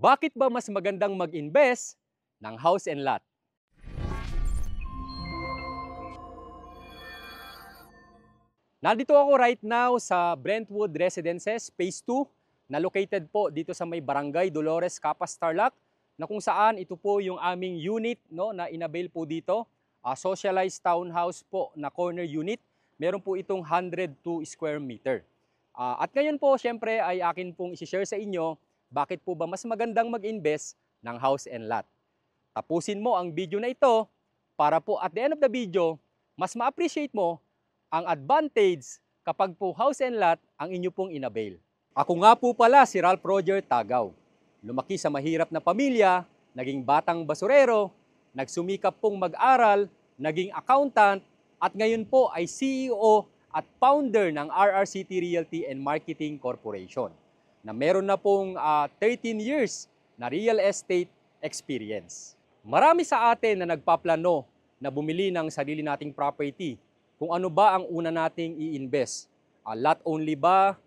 Bakit ba mas magandang mag-invest ng house and lot? Nandito ako right now sa Brentwood Residences Phase 2 na located po dito sa may Barangay Dolores, Capas, Tarlac, na kung saan ito po yung aming unit, no, na inavail po dito. Socialized townhouse po na corner unit. Meron po itong 102 square meter. At ngayon po, syempre, ay akin pong isi-share sa inyo bakit po ba mas magandang mag-invest ng house and lot. Tapusin mo ang video na ito para po at the end of the video, mas ma-appreciate mo ang advantage kapag po house and lot ang inyo pong inavail. Ako nga po pala si Ralph Roger Tagaw. Lumaki sa mahirap na pamilya, naging batang basurero, nagsumikap pong mag-aral, naging accountant, at ngayon po ay CEO at founder ng RRCT Realty and Marketing Corporation na meron na pong 13 years na real estate experience. Marami sa atin na nagpaplano na bumili ng sarili nating property. Kung ano ba ang una nating i-invest? Lot only ba?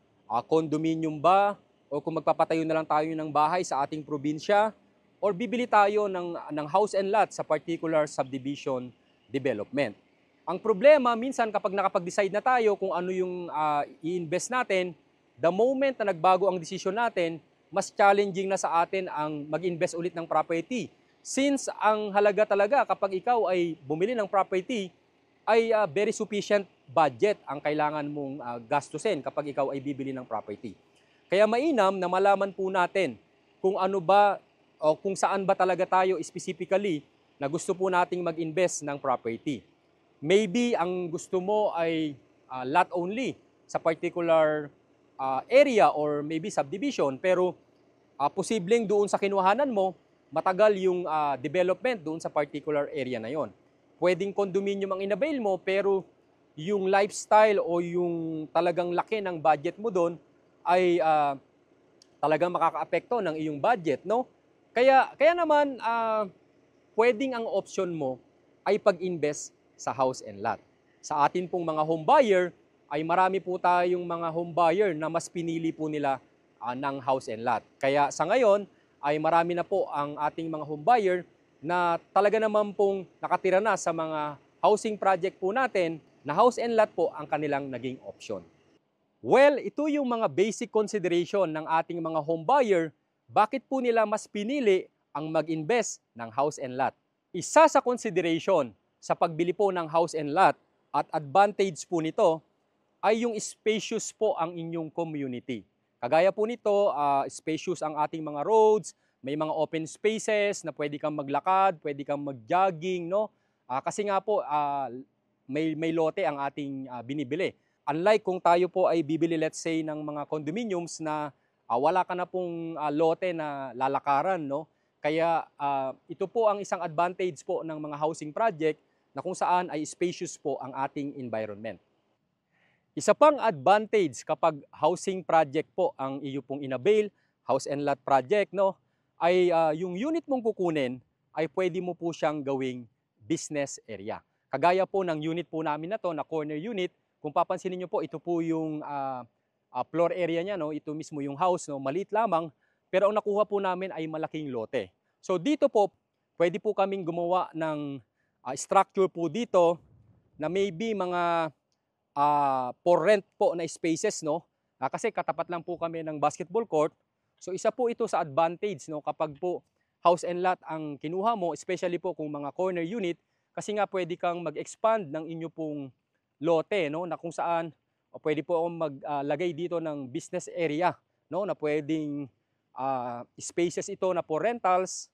Condominium ba? O kung magpapatayo na lang tayo ng bahay sa ating probinsya? Or bibili tayo ng house and lot sa particular subdivision development? Ang problema, minsan kapag nakapag-decide na tayo kung ano yung i-invest natin, the moment na nagbago ang desisyon natin, mas challenging na sa atin ang mag-invest ulit ng property. Since ang halaga talaga kapag ikaw ay bumili ng property, ay very sufficient budget ang kailangan mong gastusin kapag ikaw ay bibili ng property. Kaya mainam na malaman po natin kung ano ba o kung saan ba talaga tayo specifically na gusto po nating mag-invest ng property. Maybe ang gusto mo ay lot only sa particular area or maybe subdivision, pero posibleng doon sa kinuhanan mo, matagal yung development doon sa particular area na yon. Pwedeng condominium ang inavail mo, pero yung lifestyle o yung talagang laki ng budget mo doon ay talagang makakaapekto ng iyong budget, no? Kaya naman, pwedeng ang option mo ay pag-invest sa house and lot. Sa atin pong mga home buyer, ay marami po tayong mga home buyer na mas pinili po nila ng house and lot. Kaya sa ngayon, ay marami na po ang ating mga home buyer na talaga naman pong nakatira na sa mga housing project po natin na house and lot po ang kanilang naging option. Well, ito yung mga basic consideration ng ating mga home buyer, bakit po nila mas pinili ang mag-invest ng house and lot. Isa sa consideration sa pagbili po ng house and lot at advantage po nito ay yung spacious po ang inyong community. Kagaya po nito, spacious ang ating mga roads, may mga open spaces na pwede kang maglakad, pwede kang mag-jogging, no? Kasi nga po, may lote ang ating binibili. Unlike kung tayo po ay bibili, let's say, ng mga condominiums na wala ka na pong lote na lalakaran, no? Kaya ito po ang isang advantage po ng mga housing project na kung saan ay spacious po ang ating environment. Isa pang advantage kapag housing project po ang iyo pong inavail, house and lot project, no, ay yung unit mong kukunin ay pwede mo po siyang gawing business area. Kagaya po ng unit po namin na to na corner unit, kung papansinin niyo po, ito po yung floor area niya, no, ito mismo yung house, no, maliit lamang, pero ang nakuha po namin ay malaking lote. So dito po, pwede po kaming gumawa ng structure po dito na maybe mga for rent po na spaces, no? Kasi katapat lang po kami ng basketball court. So isa po ito sa advantage, no, kapag po house and lot ang kinuha mo, especially po kung mga corner unit, kasi nga pwede kang mag-expand ng inyo pong lote, no, na kung saan pwede po akong maglagay dito ng business area, no, na pwedeng spaces ito na for rentals.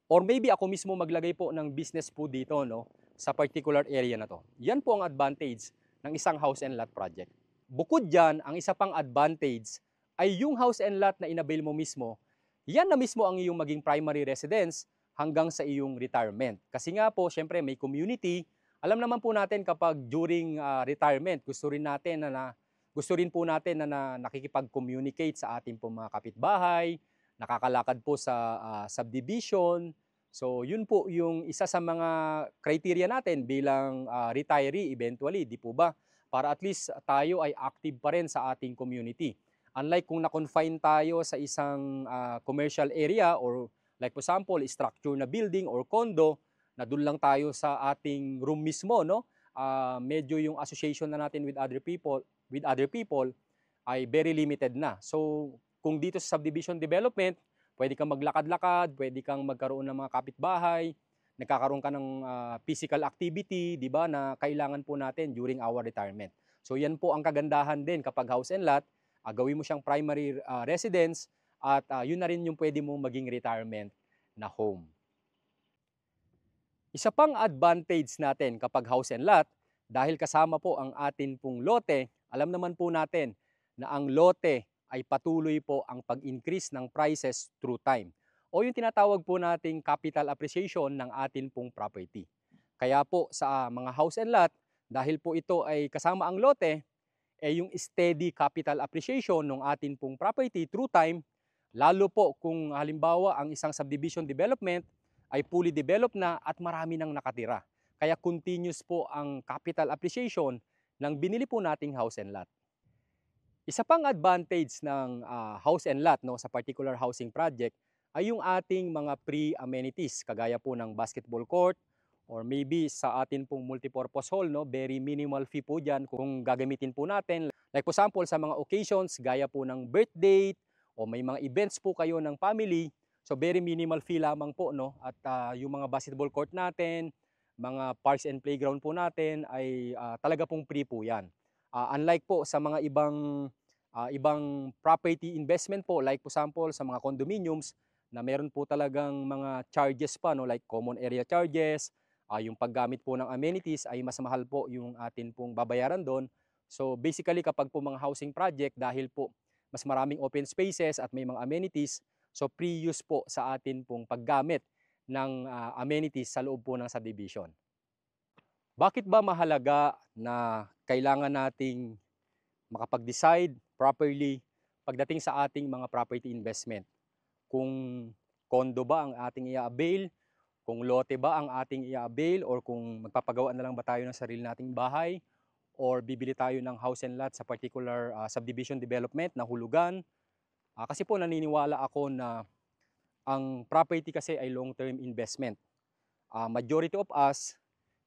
Or maybe ako mismo maglagay po ng business po dito, no, sa particular area na to. Yan po ang advantage ng isang house and lot project. Bukod dyan, ang isa pang advantage ay yung house and lot na inavail mo mismo, yan na mismo ang iyong maging primary residence hanggang sa iyong retirement. Kasi nga po, syempre may community. Alam naman po natin kapag during retirement, gusto rin po natin na nakikipag-communicate sa ating po mga kapitbahay, nakakalakad po sa subdivision. So yun po yung isa sa mga criteria natin bilang retiree eventually, di po ba? Para at least tayo ay active pa rin sa ating community. Unlike kung na-confine tayo sa isang commercial area or like for example, structure na building or condo, na doon lang tayo sa ating room mismo, no? Medyo yung association na natin with other people ay very limited na. So, kung dito sa subdivision development, pwede kang maglakad-lakad, pwede kang magkaroon ng mga kapitbahay, nagkakaroon ka ng physical activity, di ba, na kailangan po natin during our retirement. So, yan po ang kagandahan din kapag house and lot, gawin mo siyang primary residence at yun na rin yung pwede mong maging retirement na home. Isa pang advantage natin kapag house and lot, dahil kasama po ang atin pong lote, alam naman po natin na ang lote ay patuloy po ang pag-increase ng prices through time o yung tinatawag po nating capital appreciation ng atin pong property. Kaya po sa mga house and lot, dahil po ito ay kasama ang lote, yung steady capital appreciation ng atin pong property through time, lalo po kung halimbawa ang isang subdivision development ay fully developed na at marami nang nakatira. Kaya continuous po ang capital appreciation ng binili po nating house and lot. Isa pang advantage ng house and lot, no, sa particular housing project ay yung ating mga pre-amenities kagaya po ng basketball court or maybe sa atin pong multipurpose hall, no, very minimal fee po dyan kung gagamitin po natin. Like for example, sa mga occasions gaya po ng birthday o may mga events po kayo ng family, so very minimal fee lamang po, no? At yung mga basketball court natin, mga parks and playground po natin ay talaga pong free po 'yan. Unlike po sa mga ibang property investment po, like for example sa mga condominiums na meron po talagang mga charges pa, no, like common area charges, yung paggamit po ng amenities ay mas mahal po yung atin pong babayaran doon. So basically kapag po mga housing project, dahil po mas maraming open spaces at may mga amenities, so pre-use po sa atin pong paggamit ng amenities sa loob po ng subdivision. Bakit ba mahalaga na kailangan nating makapag-decide properly pagdating sa ating mga property investment? Kung condo ba ang ating i-avail, kung lote ba ang ating i-avail, or kung magpapagawa na lang ba tayo ng sarili nating bahay, or bibili tayo ng house and lot sa particular subdivision development na hulugan. Kasi po naniniwala ako na ang property kasi ay long-term investment. Majority of us,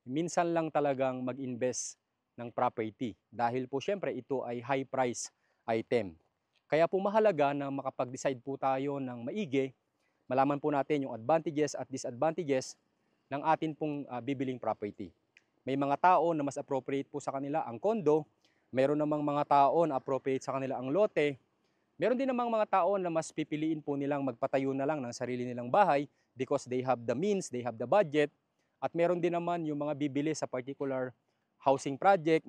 minsan lang talagang mag-invest ng property dahil po syempre ito ay high price item. Kaya po mahalaga na makapag-decide po tayo ng maigi, malaman po natin yung advantages at disadvantages ng atin pong bibiling property. May mga tao na mas appropriate po sa kanila ang condo, meron namang mga tao na appropriate sa kanila ang lote, meron din namang mga tao na mas pipiliin po nilang magpatayo na lang ng sarili nilang bahay because they have the means, they have the budget. At meron din naman yung mga bibili sa particular housing project,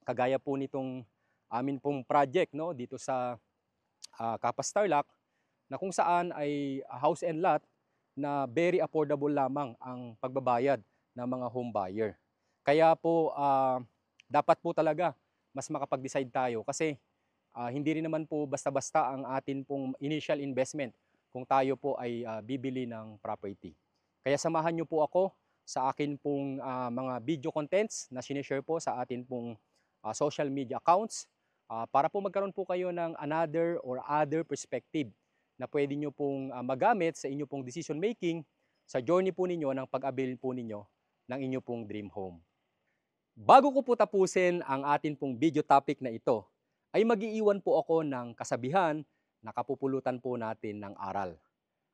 kagaya po nitong amin pong project, no, dito sa Kapas Tarlac, na kung saan ay house and lot na very affordable lamang ang pagbabayad ng mga home buyer. Kaya po dapat po talaga mas makapag-decide tayo kasi hindi rin naman po basta-basta ang atin pong initial investment kung tayo po ay bibili ng property. Kaya samahan niyo po ako sa akin pong mga video contents na sinishare po sa atin pong social media accounts para po magkaroon po kayo ng another or other perspective na pwede nyo pong magamit sa inyo pong decision making sa journey po ninyo ng pag-avail po ninyo ng inyo pong dream home. Bago ko po tapusin ang atin pong video topic na ito, ay mag-iiwan po ako ng kasabihan na kapupulutan po natin ng aral.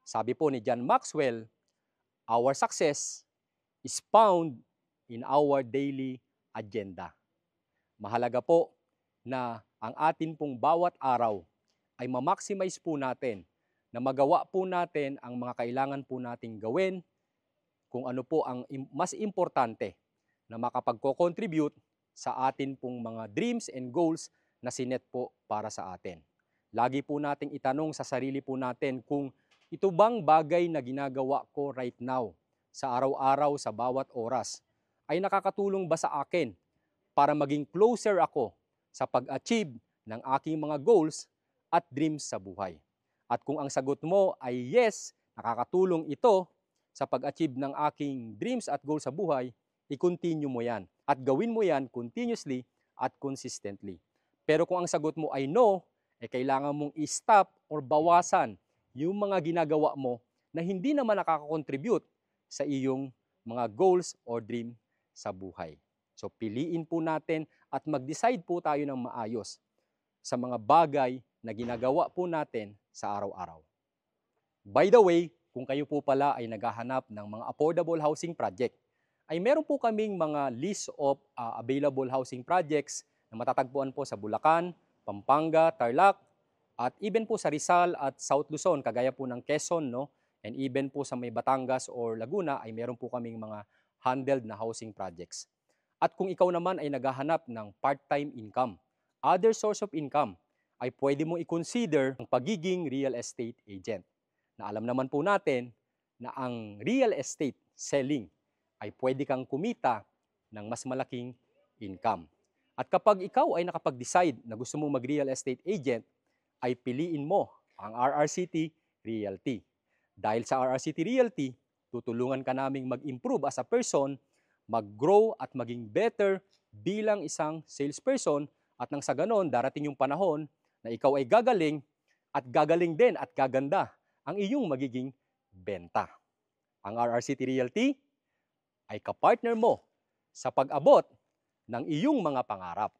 Sabi po ni John Maxwell, our success is found in our daily agenda. Mahalaga po na ang atin pong bawat araw ay ma-maximize po natin, na magawa po natin ang mga kailangan po nating gawin, kung ano po ang mas importante na makapagko-contribute sa atin pong mga dreams and goals na sinet po para sa atin. Lagi po nating itanong sa sarili po natin kung ito bang bagay na ginagawa ko right now, sa araw-araw, sa bawat oras, ay nakakatulong ba sa akin para maging closer ako sa pag-achieve ng aking mga goals at dreams sa buhay. At kung ang sagot mo ay yes, nakakatulong ito sa pag-achieve ng aking dreams at goals sa buhay, i-continue mo yan at gawin mo yan continuously at consistently. Pero kung ang sagot mo ay no, kailangan mong i-stop or bawasan yung mga ginagawa mo na hindi naman nakaka-contribute sa iyong mga goals or dream sa buhay. So piliin po natin at mag-decide po tayo ng maayos sa mga bagay na ginagawa po natin sa araw-araw. By the way, kung kayo po pala ay naghahanap ng mga affordable housing project, ay meron po kaming mga list of available housing projects na matatagpuan po sa Bulacan, Pampanga, Tarlac, at even po sa Rizal at South Luzon, kagaya po ng Quezon, no? And even po sa may Batangas or Laguna ay meron po kaming mga handled na housing projects. At kung ikaw naman ay naghahanap ng part-time income, other source of income, ay pwede mo i-consider ang pagiging real estate agent. Na alam naman po natin na ang real estate selling ay pwede kang kumita ng mas malaking income. At kapag ikaw ay nakapag-decide na gusto mong mag-real estate agent, ay piliin mo ang RRCT Realty. Dahil sa RRCT Realty, tutulungan ka naming mag-improve as a person, mag-grow at maging better bilang isang salesperson, at nang sa ganon, darating yung panahon na ikaw ay gagaling din at gaganda ang iyong magiging benta. Ang RRCT Realty ay kapartner mo sa pag-abot ng iyong mga pangarap.